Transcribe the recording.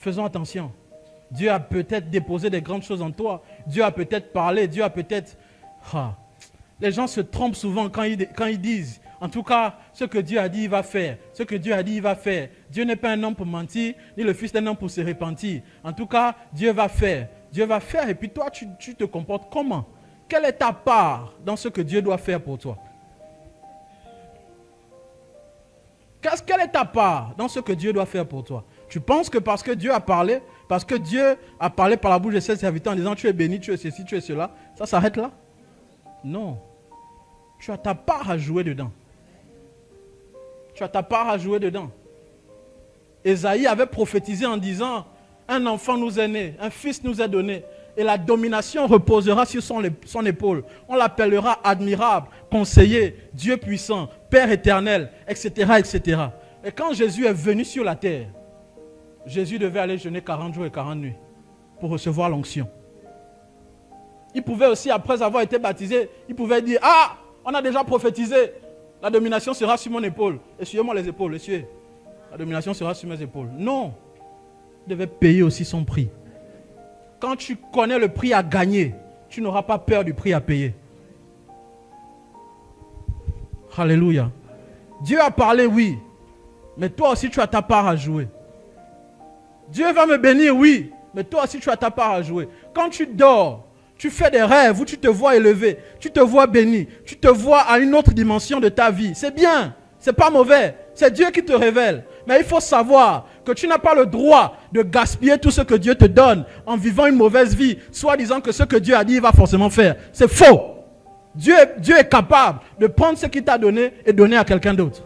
Faisons attention. Dieu a peut-être déposé des grandes choses en toi. Dieu a peut-être parlé. Dieu a peut-être... Les gens se trompent souvent quand ils disent, en tout cas, ce que Dieu a dit, il va faire. Ce que Dieu a dit, il va faire. Dieu n'est pas un homme pour mentir, ni le fils d'un homme pour se repentir. En tout cas, Dieu va faire. Dieu va faire. Et puis toi, tu te comportes comment? Quelle est ta part dans ce que Dieu doit faire pour toi? Quelle est ta part dans ce que Dieu doit faire pour toi? Tu penses que parce que Dieu a parlé par la bouche de ses serviteurs en disant tu es béni, tu es ceci, tu es cela, ça s'arrête là? Non. Tu as ta part à jouer dedans. Tu as ta part à jouer dedans. Ésaïe avait prophétisé en disant, un enfant nous est né, un fils nous est donné, et la domination reposera sur son épaule. On l'appellera admirable, conseiller, Dieu puissant, Père éternel, etc., etc. Et quand Jésus est venu sur la terre, Jésus devait aller jeûner 40 jours et 40 nuits pour recevoir l'onction. Il pouvait aussi, après avoir été baptisé, il pouvait dire, ah, on a déjà prophétisé, la domination sera sur mon épaule. Essuyez-moi les épaules, essuyez. La domination sera sur mes épaules. Non, il devait payer aussi son prix. Quand tu connais le prix à gagner, tu n'auras pas peur du prix à payer. Alléluia. Dieu a parlé, oui, mais toi aussi tu as ta part à jouer. Dieu va me bénir, oui, mais toi aussi tu as ta part à jouer. Quand tu dors, tu fais des rêves où tu te vois élevé, tu te vois béni, tu te vois à une autre dimension de ta vie. C'est bien, c'est pas mauvais, c'est Dieu qui te révèle. Mais il faut savoir que tu n'as pas le droit de gaspiller tout ce que Dieu te donne en vivant une mauvaise vie, soit disant que ce que Dieu a dit, il va forcément faire. C'est faux. Dieu est capable de prendre ce qu'il t'a donné et donner à quelqu'un d'autre.